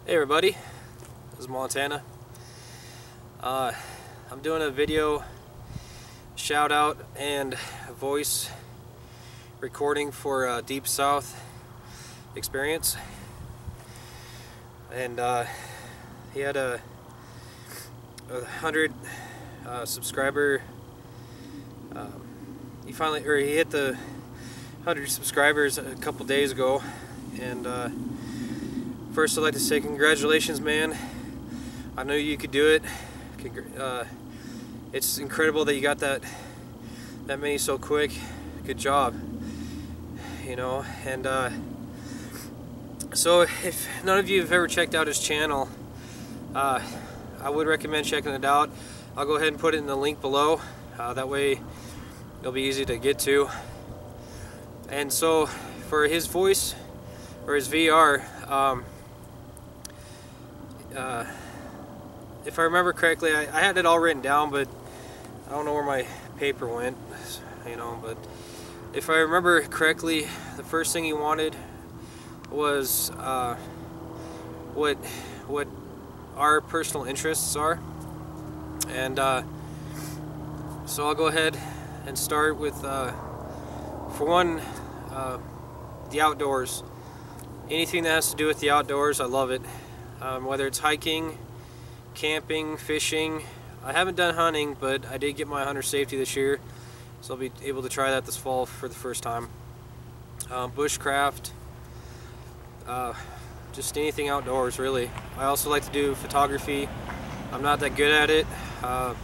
Hey everybody, this is Montana. I'm doing a video shout out and voice recording for Deep South experience, and he had a 100 subscriber. He hit the 100 subscribers a couple days ago, and first I'd like to say congratulations, man. I knew you could do it. It's incredible that you got that many so quick. Good job. You know, and so if none of you have ever checked out his channel, I would recommend checking it out. I'll go ahead and put it in the link below. That way it'll be easy to get to. And so for his voice, or his VR, if I remember correctly, I had it all written down, but I don't know where my paper went, you know. But if I remember correctly, the first thing he wanted was what our personal interests are, and so I'll go ahead and start with, for one, the outdoors. Anything that has to do with the outdoors, I love it. Whether it's hiking, camping, fishing. I haven't done hunting, but I did get my hunter safety this year, so I'll be able to try that this fall for the first time. Bushcraft, just anything outdoors, really. I also like to do photography. I'm not that good at it, but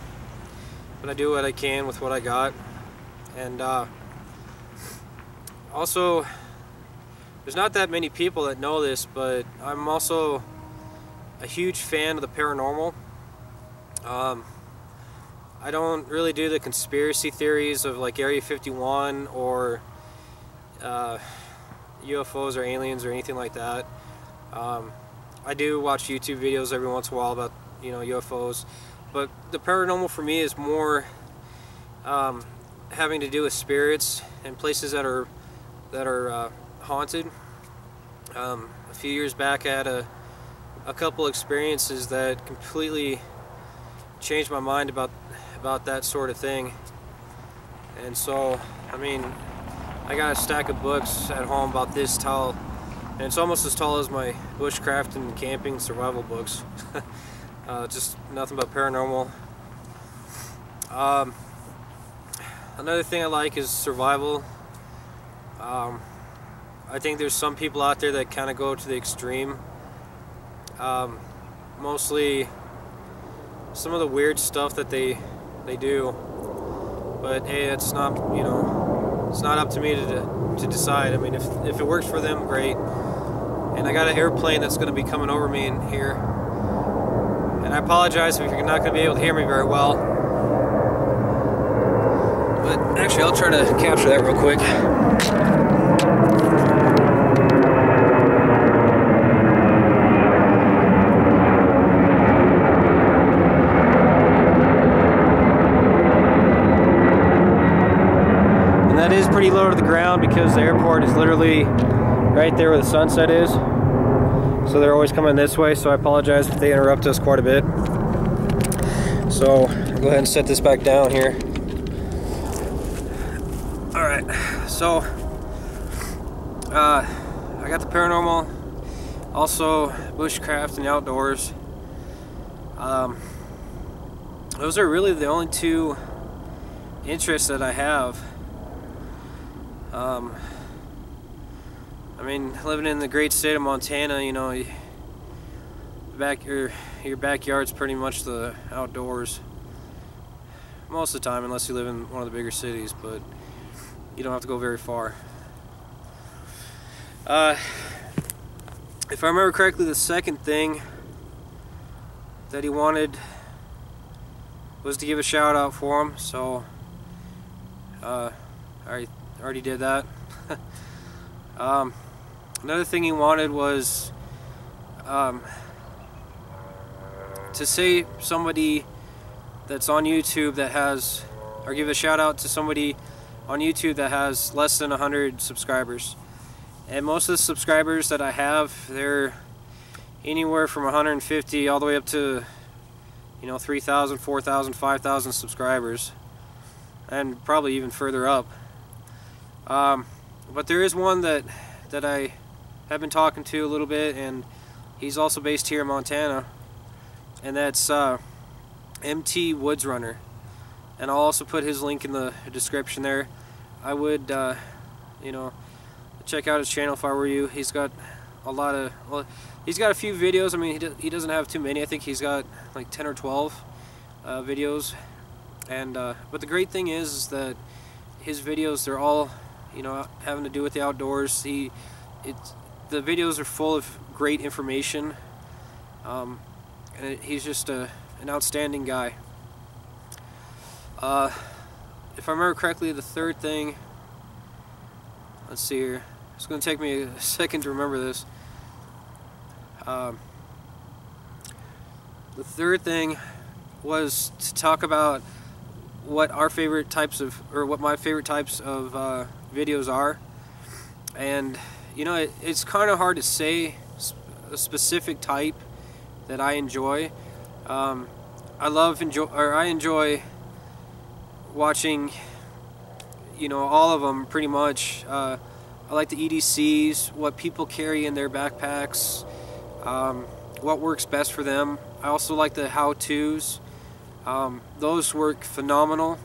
I do what I can with what I got. And also, there's not that many people that know this, but I'm also a huge fan of the paranormal. I don't really do the conspiracy theories of like Area 51 or UFOs or aliens or anything like that. I do watch YouTube videos every once in a while about, you know, UFOs, but the paranormal for me is more having to do with spirits and places that are haunted. A few years back I had a couple experiences that completely changed my mind about that sort of thing. And so, I mean, I got a stack of books at home about this tall, and it's almost as tall as my bushcraft and camping survival books. Just nothing but paranormal. Another thing I like is survival. I think there's some people out there that kind of go to the extreme. Mostly some of the weird stuff that they do, but hey, it's not, you know, it's not up to me to decide. I mean, if it works for them, great. And I got an airplane that's going to be coming over me in here, and I apologize if you're not going to be able to hear me very well, but actually I'll try to capture that real quick. That is pretty low to the ground because the airport is literally right there where the sunset is. So they're always coming this way, so I apologize if they interrupt us quite a bit. So I'll go ahead and set this back down here. Alright, so I got the paranormal, also bushcraft and outdoors. Those are really the only two interests that I have. I mean, living in the great state of Montana, you know, your backyard's pretty much the outdoors most of the time, unless you live in one of the bigger cities, but you don't have to go very far. If I remember correctly, the second thing that he wanted was to give a shout out for him, so I already did that. Another thing he wanted was to say somebody that's on YouTube that has, or give a shout out to somebody on YouTube that has less than 100 subscribers. And most of the subscribers that I have, they're, anywhere from 150 all the way up to, you know, 3,000, 4,000, 5,000 subscribers, and probably even further up. But there is one that I have been talking to a little bit, and he's also based here in Montana, and that's MTwoodsrunner. And I'll also put his link in the description there. I would, you know, check out his channel if I were you. He's got a lot of, well, he's got a few videos. I mean, he doesn't have too many. I think he's got like 10 or 12 videos. And but the great thing is that his videos, they're all, you know, having to do with the outdoors. The videos are full of great information, and he's just an outstanding guy. If I remember correctly, the third thing, let's see here, it's going to take me a second to remember this. The third thing was to talk about what our favorite types of, or what my favorite types of videos are. And you know, it's kind of hard to say a specific type that I enjoy. I enjoy watching, you know, all of them pretty much. I like the EDCs, what people carry in their backpacks, what works best for them. I also like the how-tos. Those work phenomenal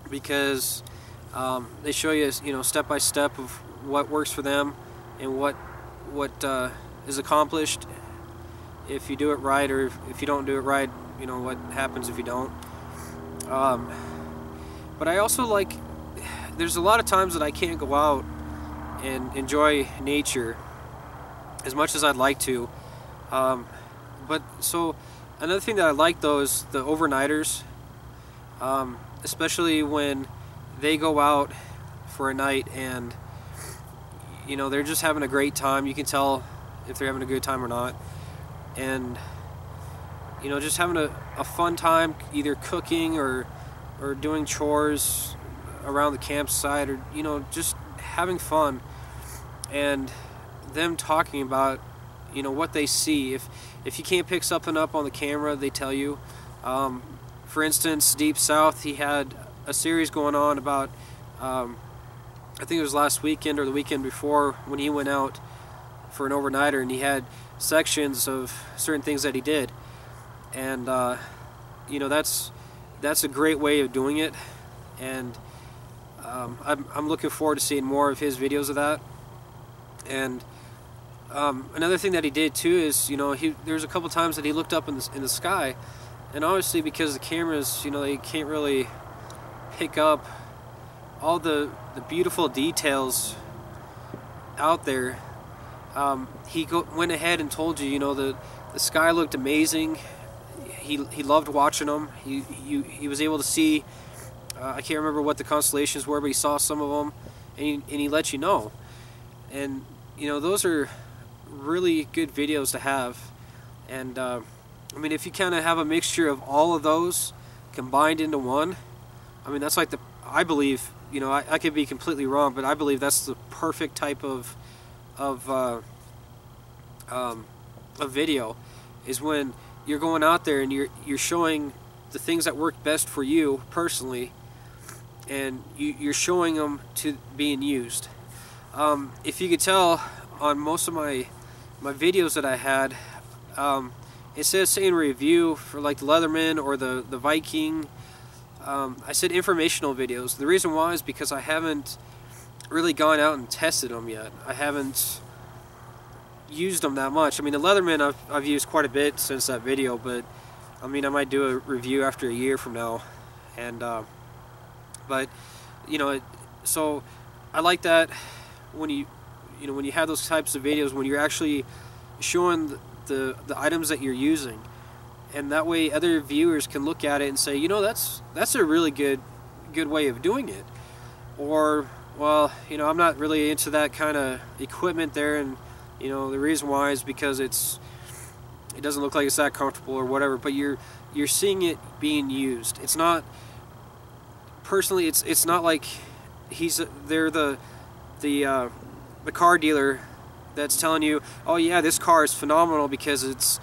because they show you, you know, step by step of what works for them and what is accomplished if you do it right, or if you don't do it right, you know, what happens if you don't. But I also like, there's a lot of times that I can't go out and enjoy nature as much as I'd like to. But so another thing that I like, though, is the overnighters, especially when they go out for a night and, you know, they're just having a great time. You can tell if they're having a good time or not. And, you know, just having a fun time, either cooking or doing chores around the campsite, or, you know, just having fun, and them talking about, you know, what they see. If you can't pick something up on the camera, they tell you. For instance, Deep South, he had a series going on about, I think it was last weekend or the weekend before, when he went out for an overnighter, and he had sections of certain things that he did. And you know, that's a great way of doing it, and I'm looking forward to seeing more of his videos of that. And another thing that he did too is, you know, there's a couple times that he looked up in the sky, and obviously because the cameras, you know, they can't really pick up all the beautiful details out there. He went ahead and told you, you know, the sky looked amazing. He loved watching them. He was able to see, I can't remember what the constellations were, but he saw some of them, and he let you know. And, you know, those are really good videos to have. And I mean, if you kind of have a mixture of all of those combined into one, I mean, that's like I believe, you know, I could be completely wrong, but I believe that's the perfect type of video, is when you're going out there and you're showing the things that work best for you personally, and you're showing them to being used. If you could tell on most of my videos that I had, instead of saying review for like the Leatherman or the Viking, I said informational videos. The reason why is because I haven't really gone out and tested them yet. I haven't used them that much. I mean, the Leatherman I've used quite a bit since that video, but I mean, I might do a review after a year from now. And but you know, so I like that when you have those types of videos, when you're actually showing the items that you're using, and that way other viewers can look at it and say, you know, that's a really good way of doing it. Or, well, you know, I'm not really into that kind of equipment there, and you know, the reason why is because it doesn't look like it's that comfortable or whatever, but you're seeing it being used. It's not, personally, it's not like they're the car dealer that's telling you, oh yeah, this car is phenomenal because it's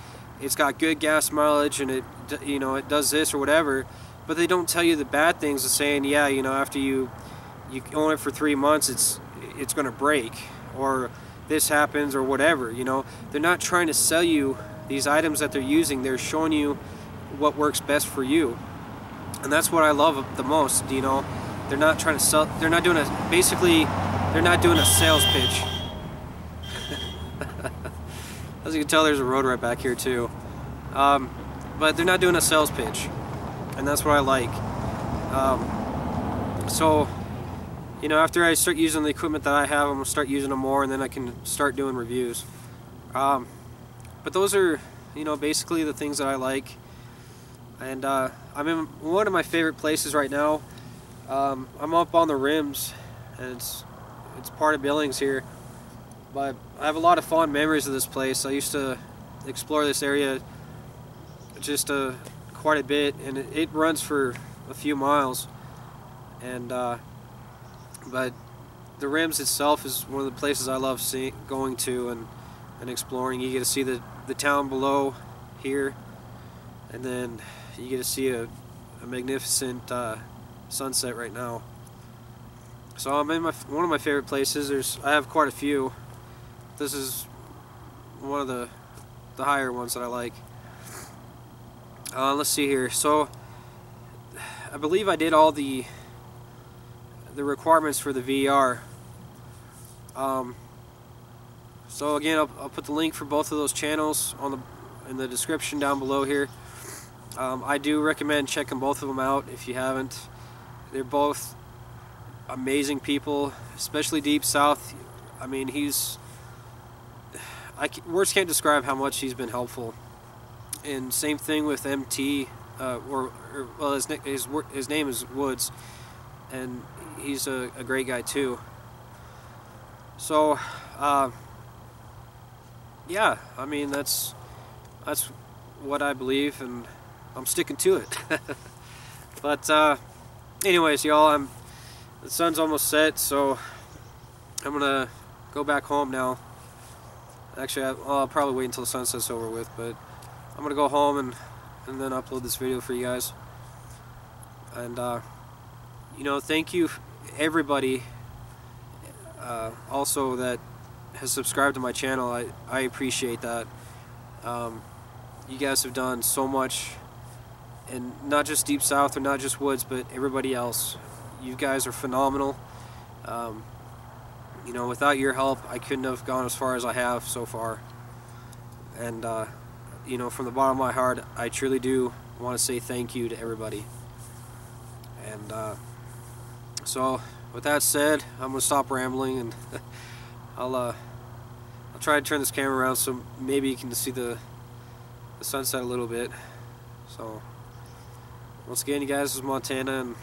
got good gas mileage and it, you know, it does this or whatever, but they don't tell you the bad things of saying, yeah, you know, after you own it for 3 months, it's going to break, or this happens, or whatever. You know, they're not trying to sell you these items that they're using. They're showing you what works best for you, and that's what I love the most. You know, they're not trying to sell. They're not doing a basically. They're not doing a sales pitch. As you can tell, there's a road right back here too. But they're not doing a sales pitch, and that's what I like. So, you know, after I start using the equipment that I have, I'm gonna start using them more, and then I can start doing reviews. But those are, you know, basically the things that I like. And I'm in one of my favorite places right now. I'm up on the rims, and it's part of Billings here. But I have a lot of fond memories of this place. I used to explore this area just quite a bit, and it runs for a few miles. And but the rims itself is one of the places I love going to and exploring. You get to see the town below here, and then you get to see a magnificent sunset right now. So I'm in one of my favorite places. I have quite a few. This is one of the higher ones that I like. Let's see here. So I believe I did all the requirements for the VR. So again, I'll put the link for both of those channels in the description down below here. I do recommend checking both of them out if you haven't. They're both amazing people, especially Deep South. I mean, words can't describe how much he's been helpful. And same thing with MT, well, his name is Woods, and he's a great guy too. So, yeah, I mean, that's what I believe, and I'm sticking to it. But anyways, y'all, the sun's almost set, so I'm gonna go back home now. Actually, I'll probably wait until the sunset's over with, but I'm gonna go home and then upload this video for you guys. And you know, thank you everybody also that has subscribed to my channel. I appreciate that. You guys have done so much, and not just Deep South or not just Woods, but everybody else. You guys are phenomenal. You know, without your help, I couldn't have gone as far as I have so far. And you know, from the bottom of my heart, I truly do want to say thank you to everybody. And so, with that said, I'm gonna stop rambling, and I'll try to turn this camera around so maybe you can see the sunset a little bit. So, once again, you guys, this is Montana, and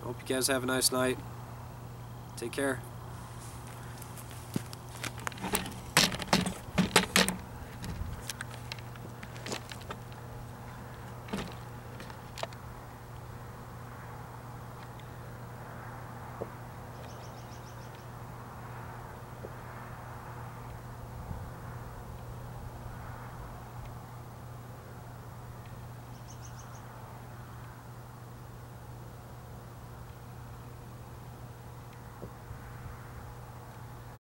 I hope you guys have a nice night. Take care.